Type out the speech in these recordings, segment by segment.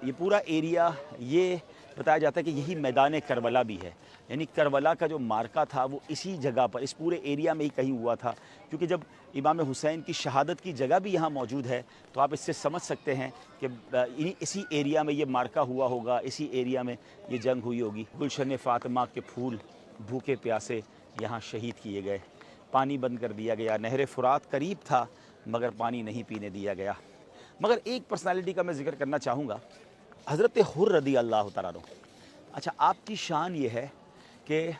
یہ پورا ایریا یہ بتایا جاتا ہے کہ یہی میدان کربلا بھی ہے، یعنی کربلا کا جو مارکا تھا وہ اسی جگہ پر، اس پورے ایریا میں ہی کہیں ہوا تھا، کیونکہ جب امام حسین کی شہادت کی جگہ بھی یہاں موجود ہے تو آپ اس سے سمجھ سکتے ہیں کہ اسی ایریا میں یہ مارکا ہوا ہوگا، اسی ایریا میں یہ جنگ ہوئی ہوگی۔ گلشن فاطمہ کے پھول بھوکے پیاسے یہاں شہید کیے گئے، پانی بند کر دیا گیا، نہر فرات قریب تھا مگر پانی نہیں پینے دیا گیا۔ مگر ایک پرسنالٹی کا میں ذکر کرنا چاہوں گا، حضرت حر رضی اللہ تعالیٰ عنہ۔ اچھا، آپ کی شان یہ ہے کہ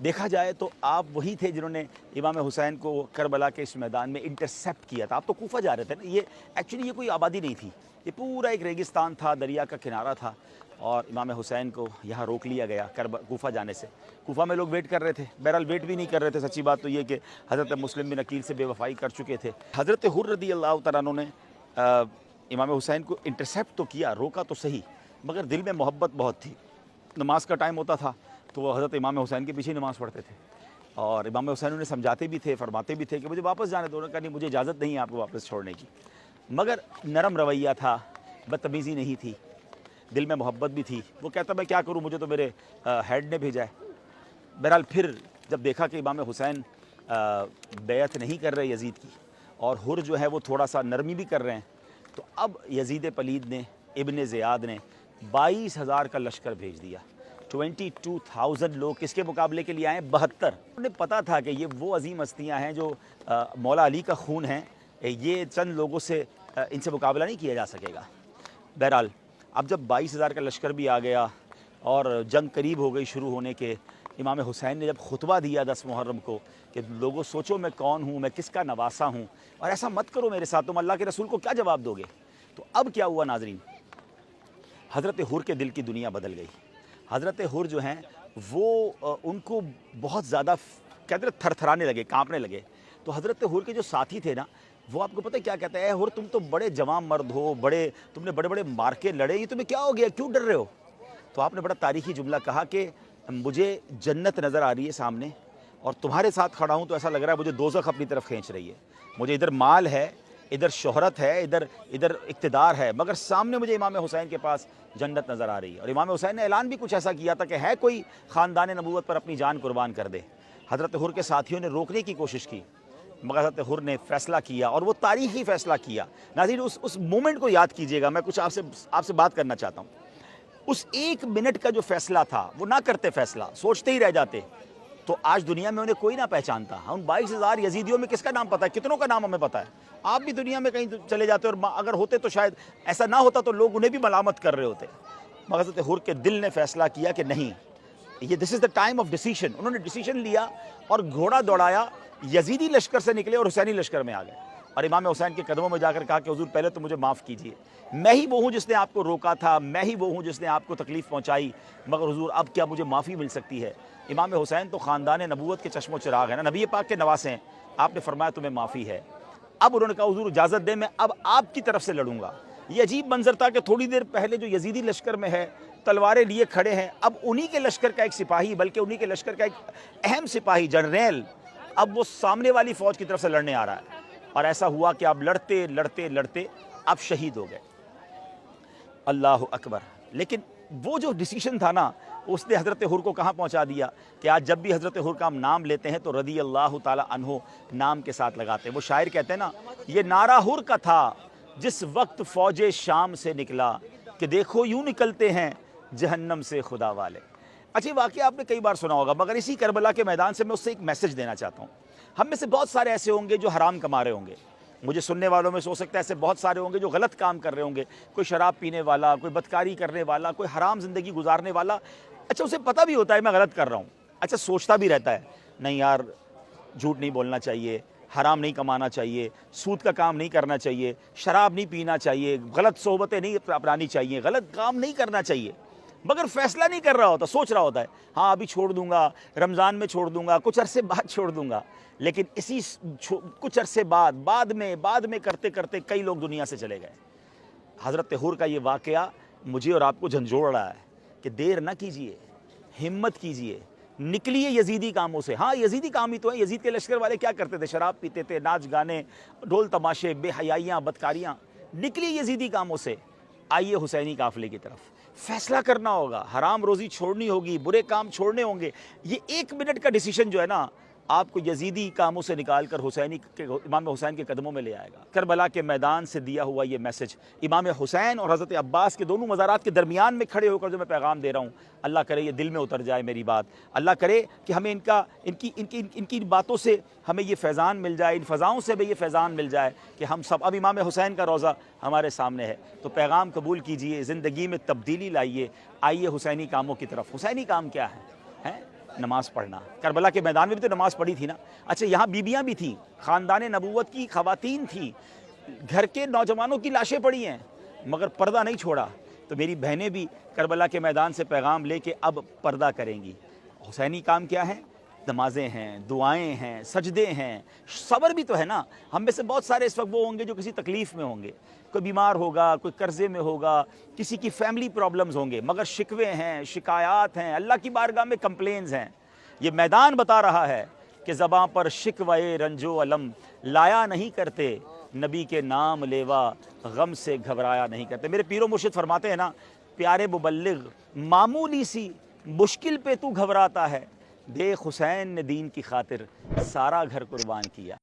دیکھا جائے تو آپ وہی تھے جنہوں نے امام حسین کو کربلا کے اس میدان میں انٹرسیپٹ کیا تھا۔ آپ تو کوفہ جا رہے تھے نا، یہ ایکچولی یہ کوئی آبادی نہیں تھی، یہ پورا ایک ریگستان تھا، دریا کا کنارہ تھا، اور امام حسین کو یہاں روک لیا گیا کوفہ جانے سے۔ کوفہ میں لوگ ویٹ کر رہے تھے، بہرحال ویٹ بھی نہیں کر رہے تھے، سچی بات تو یہ کہ حضرت مسلم بن عقیل سے بے وفائی کر چکے تھے۔ حضرت حر رضی اللہ تعالیٰ عنہ نے امام حسین کو انٹرسیپٹ تو کیا، روکا تو صحیح، مگر دل میں محبت بہت تھی۔ نماز کا ٹائم ہوتا تھا تو وہ حضرت امام حسین کے پیچھے نماز پڑھتے تھے، اور امام حسین انہیں سمجھاتے بھی تھے، فرماتے بھی تھے کہ مجھے واپس جانے دو۔ انہوں نے کہا نہیں، مجھے اجازت نہیں ہے آپ کو واپس چھوڑنے کی، مگر نرم رویہ تھا، بدتمیزی نہیں تھی، دل میں محبت بھی تھی۔ وہ کہتا میں کیا کروں، مجھے تو میرے ہیڈ نے بھیجا ہے۔ بہرحال پھر جب دیکھا کہ امام حسین بیعت نہیں کر رہے یزید کی، اور حر جو ہے وہ تھوڑا سا نرمی بھی کر رہے ہیں، تو اب یزید پلید نے، ابن زیاد نے 22,000 کا لشکر بھیج دیا۔ 22,000 لوگ کس کے مقابلے کے لیے آئے؟ 72۔ انہیں پتا تھا کہ یہ وہ عظیم ہستیاں ہیں جو مولا علی کا خون ہیں، یہ چند لوگوں سے ان سے مقابلہ نہیں کیا جا سکے گا۔ بہرحال اب جب 22,000 کا لشکر بھی آ گیا اور جنگ قریب ہو گئی شروع ہونے کے، امام حسین نے جب خطبہ دیا 10 محرم کو کہ لوگوں سوچو میں کون ہوں، میں کس کا نواسا ہوں، اور ایسا مت کرو میرے ساتھ، تم اللہ کے رسول کو کیا جواب دو گے؟ تو اب کیا ہوا ناظرین، حضرت حر کے دل کی دنیا بدل گئی۔ حضرت حر جو ہیں وہ ان کو بہت زیادہ کہتے ہیں تھر تھرانے لگے، کانپنے لگے۔ تو حضرت حر کے جو ساتھی تھے نا، وہ آپ کو پتہ ہے کیا کہتے ہیں؟ اے حر، تم تو بڑے جوان مرد ہو، تم نے بڑے بڑے مارکے لڑے، یہ تمہیں کیا ہو گیا، کیوں ڈر رہے ہو؟ تو آپ نے بڑا تاریخی جملہ کہا کہ مجھے جنت نظر آ رہی ہے سامنے، اور تمہارے ساتھ کھڑا ہوں تو ایسا لگ رہا ہے مجھے دوزخ اپنی طرف کھینچ رہی ہے۔ مجھے ادھر مال ہے، ادھر شہرت ہے، ادھر اقتدار ہے، مگر سامنے مجھے امام حسین کے پاس جنت نظر آ رہی ہے۔ اور امام حسین نے اعلان بھی کچھ ایسا کیا تھا کہ ہے کوئی خاندان نبوت پر اپنی جان قربان کر دے۔ حضرت حر کے ساتھیوں نے روکنے کی کوشش کی، مگر حضرت حر نے فیصلہ کیا، اور وہ تاریخی فیصلہ کیا۔ ناظرین اس مومنٹ کو یاد کیجئے گا، میں کچھ آپ سے بات کرنا چاہتا ہوں۔ اس 1 منٹ کا جو فیصلہ تھا، وہ نہ کرتے فیصلہ، سوچتے ہی رہ جاتے، تو آج دنیا میں انہیں کوئی نہ پہچانتا۔ ہم 22,000 یزیدیوں میں کس کا نام پتہ ہے؟ کتنوں کا نام ہمیں پتہ ہے؟ آپ بھی دنیا میں کہیں چلے جاتے، اور اگر ہوتے تو شاید ایسا نہ ہوتا، تو لوگ انہیں بھی ملامت کر رہے ہوتے۔ مگر حضرت حر کے دل نے فیصلہ کیا کہ نہیں، یہ دس از دا ٹائم آف ڈیسیشن۔ انہوں نے ڈیسیشن لیا اور گھوڑا دوڑایا، یزیدی لشکر سے نکلے اور حسینی لشکر میں آ گئے، اور امام حسین کے قدموں میں جا کر کہا کہ حضور پہلے تو مجھے معاف کیجیے، میں ہی وہ ہوں جس نے آپ کو روکا تھا، میں ہی وہ ہوں جس نے آپ کو تکلیف پہنچائی، مگر حضور اب کیا مجھے معافی مل سکتی ہے؟ امام حسین تو خاندان نبوت کے چشم و چراغ ہیں نا، نبی پاک کے نواسے ہیں، آپ نے فرمایا تمہیں معافی ہے۔ اب انہوں نے کہا حضور اجازت دیں، میں اب آپ کی طرف سے لڑوں گا۔ یہ عجیب منظر تھا کہ تھوڑی دیر پہلے جو یزیدی لشکر میں ہے، تلواریں لیے کھڑے ہیں، اب انہی کے لشکر کا ایک سپاہی، بلکہ انہی کے لشکر کا ایک اہم سپاہی جنرل، اب وہ سامنے والی فوج کی طرف سے لڑنے آ رہا ہے۔ اور ایسا ہوا کہ اب لڑتے لڑتے لڑتے اب شہید ہو گئے۔ اللہ اکبر۔ لیکن وہ جو ڈیسیشن تھا نا، اس نے حضرت حر کو کہاں پہنچا دیا کہ آج جب بھی حضرت حر کا ہم نام لیتے ہیں تو رضی اللہ تعالی عنہ نام کے ساتھ لگاتے ہیں۔ وہ شاعر کہتے ہیں نا، یہ نعرہ حر کا تھا جس وقت فوج شام سے نکلا، کہ دیکھو یوں نکلتے ہیں جہنم سے خدا والے۔ اچھا، واقعہ آپ نے کئی بار سنا ہوگا، مگر اسی کربلا کے میدان سے میں اس سے ایک میسج دینا چاہتا ہوں۔ ہم میں سے بہت سارے ایسے ہوں گے جو حرام کما رہے ہوں گے، مجھے سننے والوں میں سے ہو سکتا ہے ایسے بہت سارے ہوں گے جو غلط کام کر رہے ہوں گے، کوئی شراب پینے والا، کوئی بدکاری کرنے والا، کوئی حرام زندگی گزارنے والا۔ اچھا، اسے پتہ بھی ہوتا ہے میں غلط کر رہا ہوں، اچھا سوچتا بھی رہتا ہے نہیں یار، جھوٹ نہیں بولنا چاہیے، حرام نہیں کمانا چاہیے، سود کا کام نہیں کرنا چاہیے، شراب نہیں پینا چاہیے، غلط صحبتیں نہیں اپنانی چاہیے، غلط کام نہیں کرنا چاہیے، مگر فیصلہ نہیں کر رہا ہوتا، سوچ رہا ہوتا ہے ہاں ابھی چھوڑ دوں گا، رمضان میں چھوڑ دوں گا، کچھ عرصے بعد چھوڑ دوں گا۔ لیکن اسی کچھ عرصے بعد میں کرتے کرتے کئی لوگ دنیا سے چلے گئے۔ حضرت حر کا یہ واقعہ مجھے اور آپ کو جھنجھوڑ رہا ہے کہ دیر نہ کیجیے، ہمت کیجیے، نکلیے یزیدی کاموں سے۔ ہاں یزیدی کام ہی تو ہیں، یزید کے لشکر والے کیا کرتے تھے؟ شراب پیتے تھے، ناچ گانے، ڈھول تماشے، بے حیائیاں، بدکاریاں۔ نکلیے یزیدی کاموں سے، آئیے حسینی قافلے کی طرف فیصلہ کرنا ہوگا، حرام روزی چھوڑنی ہوگی، برے کام چھوڑنے ہوں گے۔ یہ 1 منٹ کا ڈیسیشن جو ہے نا آپ کو یزیدی کاموں سے نکال کر حسینی کے امام حسین کے قدموں میں لے آئے گا۔ کربلا کے میدان سے دیا ہوا یہ میسج امام حسین اور حضرت عباس کے دونوں مزارات کے درمیان میں کھڑے ہو کر جو میں پیغام دے رہا ہوں، اللہ کرے یہ دل میں اتر جائے میری بات، اللہ کرے کہ ہمیں ان کی باتوں سے ہمیں یہ فیضان مل جائے، ان فضاؤں سے بھی یہ فیضان مل جائے کہ ہم سب اب امام حسین کا روضہ ہمارے سامنے ہے۔ تو پیغام قبول کیجئے، زندگی میں تبدیلی لائیے، آئیے حسینی کاموں کی طرف۔ حسینی کام کیا ہے؟ نماز پڑھنا۔ کربلا کے میدان میں بھی تو نماز پڑھی تھی نا۔ اچھا یہاں بیویاں بھی تھیں، خاندان نبوت کی خواتین تھیں، گھر کے نوجوانوں کی لاشیں پڑی ہیں مگر پردہ نہیں چھوڑا۔ تو میری بہنیں بھی کربلا کے میدان سے پیغام لے کے اب پردہ کریں گی۔ حسینی کام کیا ہے؟ نمازیں ہیں، دعائیں ہیں، سجدے ہیں، صبر بھی تو ہے نا۔ ہم میں سے بہت سارے اس وقت وہ ہوں گے جو کسی تکلیف میں ہوں گے، کوئی بیمار ہوگا، کوئی قرضے میں ہوگا، کسی کی فیملی پرابلمز ہوں گے، مگر شکوے ہیں، شکایات ہیں، اللہ کی بارگاہ میں کمپلینز ہیں۔ یہ میدان بتا رہا ہے کہ زباں پر شکوے رنج و الم لایا نہیں کرتے، نبی کے نام لیوا غم سے گھبرایا نہیں کرتے۔ میرے پیر و مرشد فرماتے ہیں نا، پیارے مبلغ معمولی سی مشکل پہ تو گھبراتا ہے، دیکھ حسین نے دین کی خاطر سارا گھر قربان کیا۔